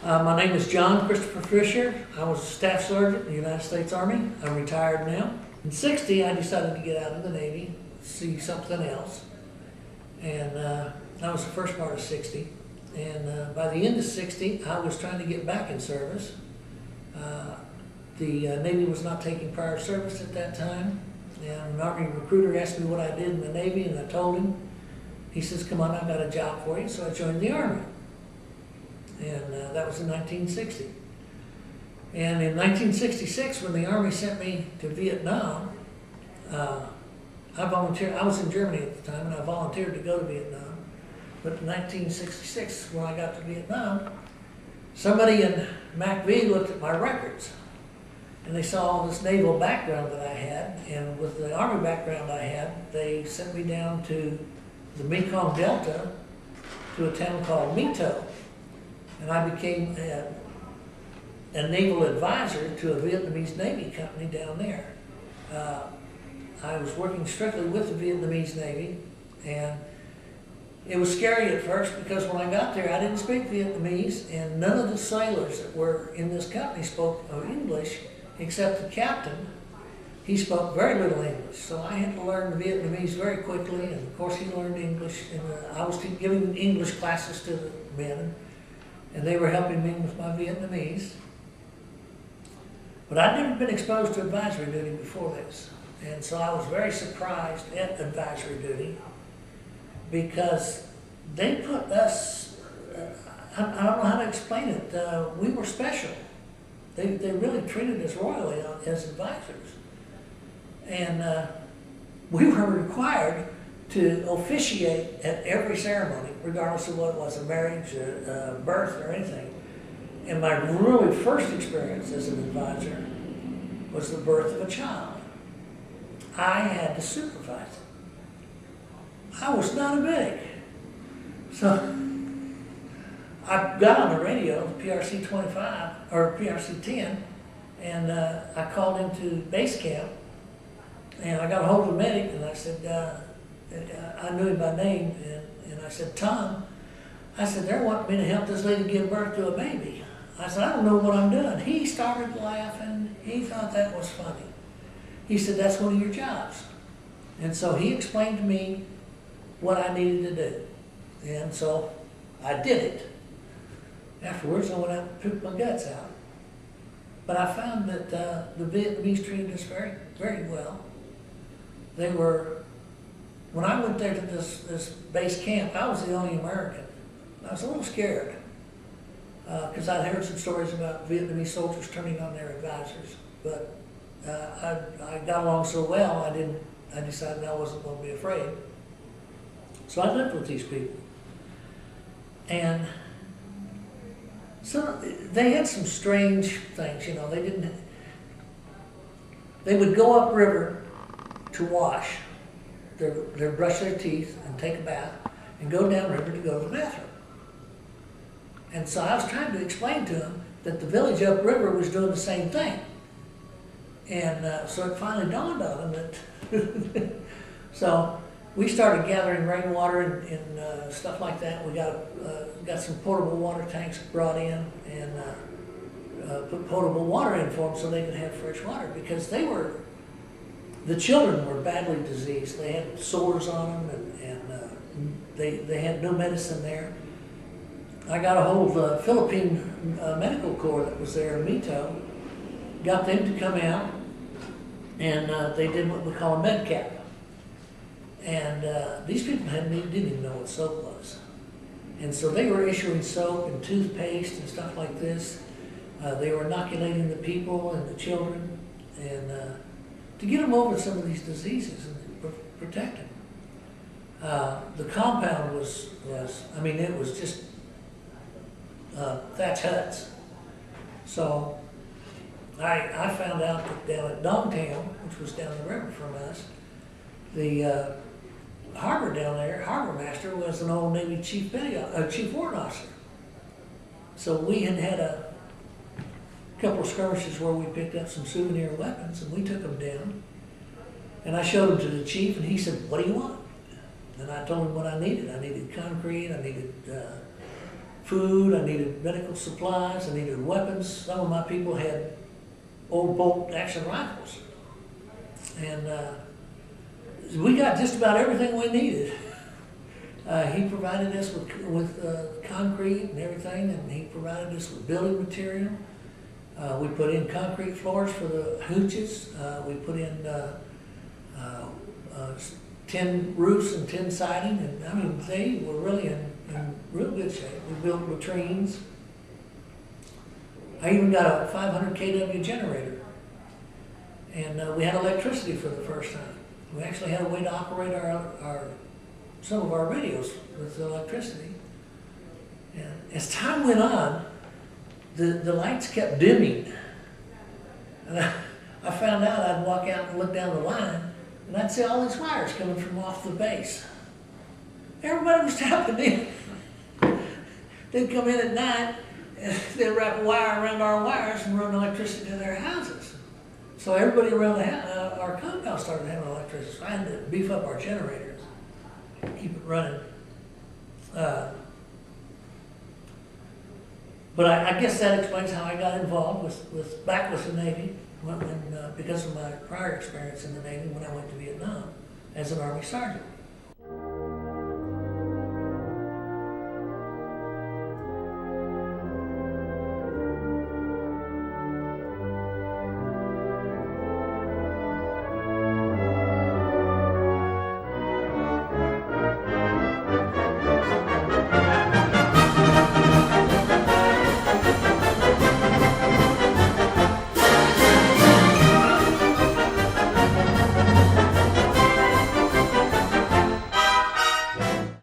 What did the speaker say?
My name is John Christopher Fischer. I was a staff sergeant in the United States Army. I'm retired now. In '60, I decided to get out of the Navy, see something else. And that was the first part of '60. And by the end of '60, I was trying to get back in service. The Navy was not taking prior service at that time. And an Army recruiter asked me what I did in the Navy, and I told him. He says, "Come on, I've got a job for you." So I joined the Army. And that was in 1960. And in 1966, when the Army sent me to Vietnam, I volunteered. I was in Germany at the time, and I volunteered to go to Vietnam. But in 1966, when I got to Vietnam, somebody in MACV looked at my records, and they saw all this naval background that I had, and with the Army background I had, they sent me down to the Mekong Delta to a town called Mito. And I became a naval advisor to a Vietnamese Navy company down there. I was working strictly with the Vietnamese Navy, and it was scary at first because when I got there I didn't speak Vietnamese, and none of the sailors that were in this company spoke English except the captain. He spoke very little English, so I had to learn the Vietnamese very quickly, and of course he learned English, and I was giving English classes to the men. And they were helping me with my Vietnamese. But I'd never been exposed to advisory duty before this. And so I was very surprised at advisory duty because they put us, I don't know how to explain it, we were special. They really treated us royally as advisors. And we were required to officiate at every ceremony, regardless of what it was, a marriage, a birth, or anything. And my really first experience as an advisor was the birth of a child. I had to supervise it. I was not a medic. So I got on the radio, PRC 25, or PRC 10, and I called into base camp, and I got a hold of the medic, and I said, I knew him by name, and I said, "Tom," I said, "they're wanting me to help this lady give birth to a baby." I said, "I don't know what I'm doing." He started laughing. He thought that was funny. He said, "That's one of your jobs." And so he explained to me what I needed to do. And so I did it. Afterwards, I went out and pooped my guts out. But I found that the Vietnamese treated us very, very well. They were... When I went there to this base camp, I was the only American. I was a little scared because I'd heard some stories about Vietnamese soldiers turning on their advisors. But I got along so well, I decided I wasn't going to be afraid. So I lived with these people. And so they had some strange things, you know. They would go upriver to wash. They brush their teeth and take a bath and go downriver to go to the bathroom. And so I was trying to explain to them that the village upriver was doing the same thing. And so it finally dawned on them that... So we started gathering rainwater and stuff like that. We got some potable water tanks brought in and put potable water in for them so they could have fresh water, because the children were badly diseased. They had sores on them, and they had no medicine there. I got a hold of the Philippine Medical Corps that was there in Mito, got them to come out, and they did what we call a MACV. And these people didn't even know what soap was. And so they were issuing soap and toothpaste and stuff like this. They were inoculating the people and the children, and to get them over some of these diseases and protect them. The compound was it was just thatch huts. So I found out that down at Dongtown, which was down the river from us, the harbor down there, harbor master was an old Navy chief warrant officer. So we had a couple of skirmishes where we picked up some souvenir weapons, and we took them down. And I showed them to the chief, and he said, "What do you want?" And I told him what I needed. I needed concrete, I needed food, I needed medical supplies, I needed weapons. Some of my people had old bolt action rifles. And we got just about everything we needed. He provided us with concrete and everything, and he provided us with building material. We put in concrete floors for the hooches. We put in tin roofs and tin siding, and I mean, they were really in real good shape. We built latrines. I even got a 500 kW generator, and we had electricity for the first time. We actually had a way to operate some of our radios with electricity. And as time went on, the lights kept dimming. And I found out, I'd walk out and look down the line, and I'd see all these wires coming from off the base. Everybody was tapping in. They'd come in at night, and they'd wrap a wire around our wires and run electricity to their houses. So everybody around our compound started having electricity. So I had to beef up our generators, keep it running. But I guess that explains how I got involved back with the Navy, because of my prior experience in the Navy when I went to Vietnam as an Army sergeant.